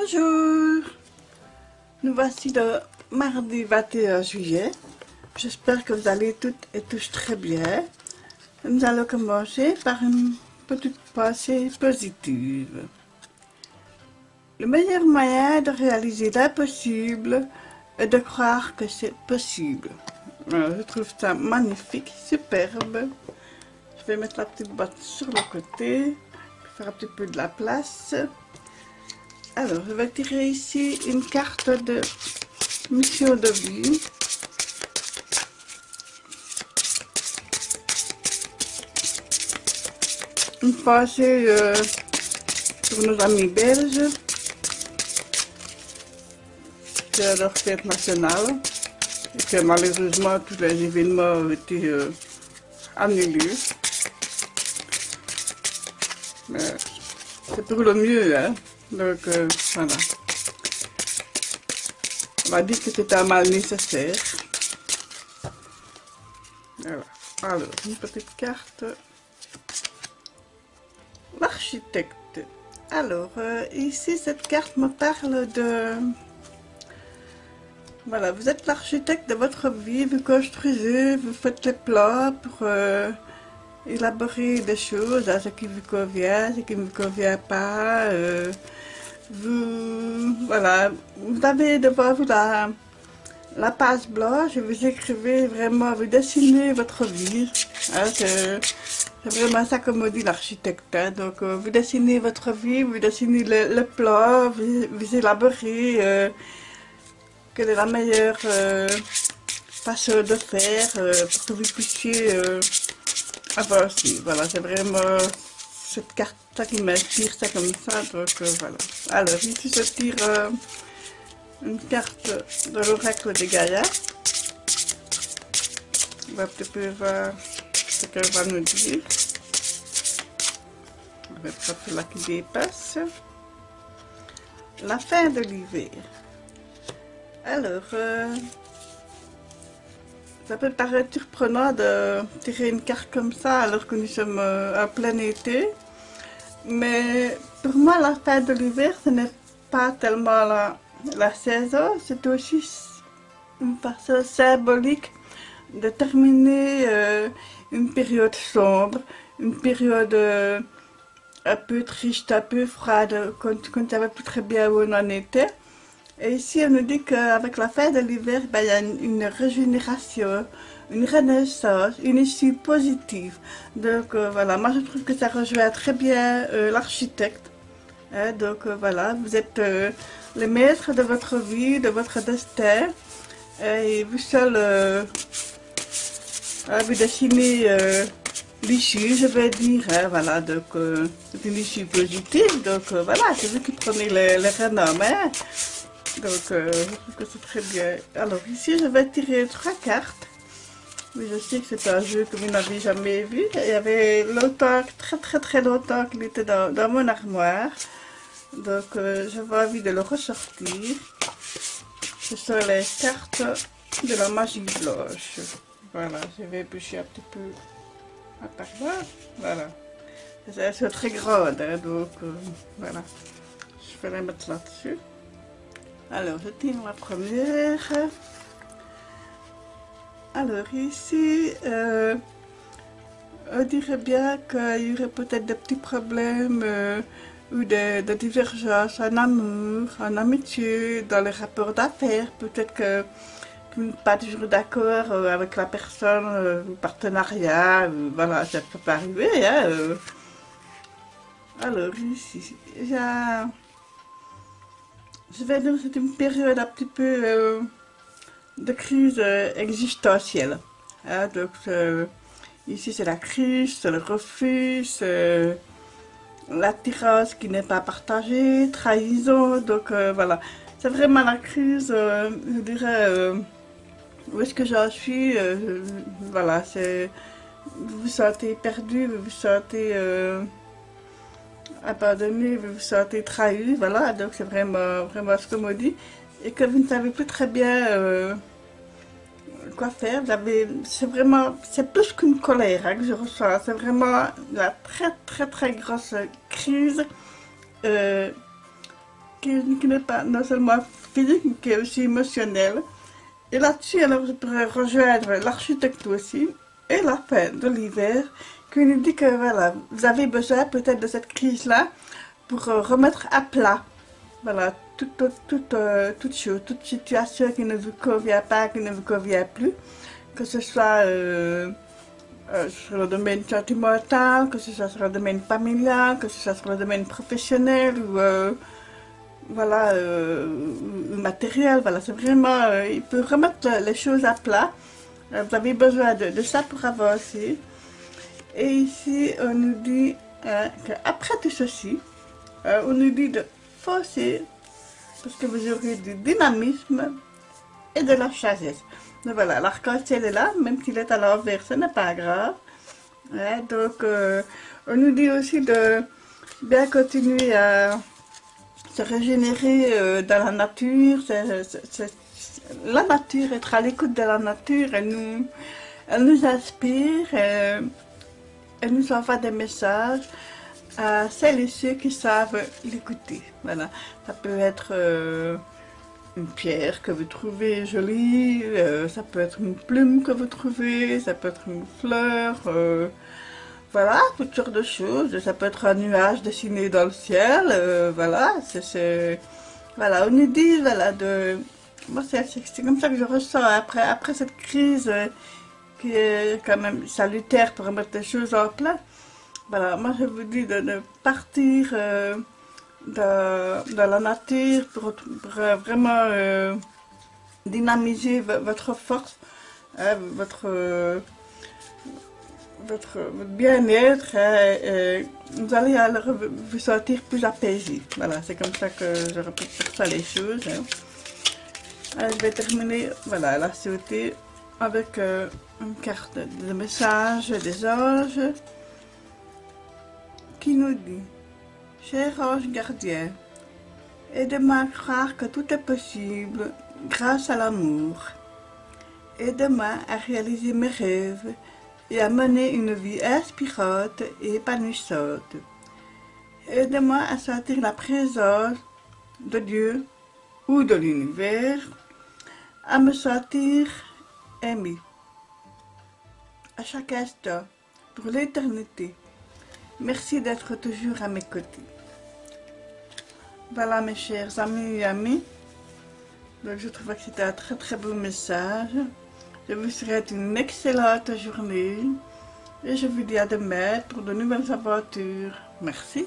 Bonjour, nous voici le mardi 21 juillet. J'espère que vous allez toutes et tous très bien. Nous allons commencer par une petite pensée positive. Le meilleur moyen de réaliser l'impossible est de croire que c'est possible. Je trouve ça magnifique, superbe. Je vais mettre la petite boîte sur le côté, faire un petit peu de la place. Alors, je vais tirer ici une carte de mission de vie. Une pensée pour nos amis belges. C'est leur fête nationale. Et que malheureusement, tous les événements ont été annulés. Mais c'est pour le mieux, hein. Donc, voilà. On va dire que c'est un mal nécessaire. Voilà. Alors, une petite carte. L'architecte. Alors, ici, cette carte me parle de... Voilà, vous êtes l'architecte de votre vie, vous construisez, vous faites les plans pour élaborer des choses, ce qui vous convient, ce qui ne vous convient pas. Voilà, vous avez devant vous la page blanche et vous écrivez vraiment, vous dessinez votre vie. Hein, c'est vraiment ça comme dit l'architecte. Hein. Donc, vous dessinez votre vie, vous dessinez le plan, vous élaborez quelle est la meilleure façon de faire pour que vous puissiez avancer. Voilà, c'est vraiment cette carte qui m'inspire ça comme ça. Donc, voilà. Alors, ici, je tire une carte de l'oracle de Gaïa. On va un petit peu voir ce qu'elle va nous dire. On va mettre cela qui dépasse. La fin de l'hiver. Alors, ça peut paraître surprenant de tirer une carte comme ça alors que nous sommes en plein été. Mais pour moi, la fin de l'hiver, ce n'est pas tellement la saison, c'est aussi une façon symbolique de terminer une période sombre, une période un peu triste, un peu froide, qu'on ne savait plus très bien où on en était. Et ici, on nous dit qu'avec la fin de l'hiver, ben, il y a une régénération, une renaissance, une issue positive. Donc voilà, moi je trouve que ça rejoint très bien l'architecte. Hein, donc voilà, vous êtes le maître de votre vie, de votre destin. Et vous seul, vous dessinez l'issue, je vais dire. Hein, voilà, donc c'est une issue positive. Donc voilà, c'est vous qui prenez les rênes. Hein. Donc, je trouve que c'est très bien. Alors, ici, je vais tirer 3 cartes. Oui, je sais que c'est un jeu que vous n'avez jamais vu. Il y avait longtemps, très longtemps qu'il était dans mon armoire. Donc, j'avais envie de le ressortir. Ce sont les cartes de la magie blanche. Voilà, je vais éplucher un petit peu à part là. Voilà. Elles sont très grandes, hein, donc voilà. Je vais les mettre là-dessus. Alors, je tire la première. Alors, ici, on dirait bien qu'il y aurait peut-être des petits problèmes ou des divergences en amour, en amitié, dans les rapports d'affaires. Peut-être que vous n'êtes pas toujours d'accord avec la personne, le partenariat. Voilà, ça peut pas arriver. Hein, Alors, ici, je vais dire que c'est une période un petit peu de crise existentielle. Hein, donc, ici, c'est la crise, c'est le refus, c'est l'attirance qui n'est pas partagée, trahison. Donc, voilà. C'est vraiment la crise, je dirais, où est-ce que j'en suis. Voilà, c'est. Vous vous sentez perdu, vous vous sentez abandonné, vous vous sentez trahi, voilà, donc c'est vraiment ce que me dit, et que vous ne savez plus très bien quoi faire. C'est plus qu'une colère hein, que je ressens, c'est vraiment la très grosse crise qui n'est pas non seulement physique, mais qui est aussi émotionnelle. Et là-dessus, alors, je pourrais rejoindre l'architecte aussi, et la fin de l'hiver, qui nous dit que voilà, vous avez besoin peut-être de cette crise-là pour remettre à plat, voilà, toute chose, toute situation qui ne vous convient pas, qui ne vous convient plus, que ce soit sur le domaine sentimental, que ce soit sur le domaine familial, que ce soit sur le domaine professionnel ou voilà, matériel, voilà, c'est vraiment, il peut remettre les choses à plat. Vous avez besoin de ça pour avancer. Et ici, on nous dit qu'après tout ceci, on nous dit de forcer, parce que vous aurez du dynamisme et de la sagesse. Donc voilà, l'arc-en-ciel est là, même s'il est à l'envers, ce n'est pas grave. Ouais, donc, on nous dit aussi de bien continuer à se régénérer dans la nature. La nature, être à l'écoute de la nature, elle nous inspire, elle nous envoie des messages à celles et ceux qui savent l'écouter. Voilà, ça peut être une pierre que vous trouvez jolie, ça peut être une plume que vous trouvez, ça peut être une fleur, voilà, toutes sortes de choses. Ça peut être un nuage dessiné dans le ciel, voilà, voilà, on nous dit, voilà, moi c'est comme ça que je ressens après cette crise qui est quand même salutaire pour remettre les choses en place. Voilà, moi je vous dis de partir dans la nature pour vraiment dynamiser votre force, hein, votre bien-être, et vous allez alors vous sentir plus apaisé. Voilà, c'est comme ça que je perçois les choses. Hein. Je vais terminer, voilà, la sauté avec une carte de message des anges qui nous dit: cher ange gardien, aide-moi à croire que tout est possible grâce à l'amour. Aide-moi à réaliser mes rêves et à mener une vie inspirante et épanouissante. Aide-moi à sentir la présence de Dieu ou de l'univers, à me sentir aimé à chaque instant, pour l'éternité. Merci d'être toujours à mes côtés. Voilà mes chers amis et amis. Donc je trouve que c'était un très très beau message. Je vous souhaite une excellente journée et je vous dis à demain pour de nouvelles aventures. Merci.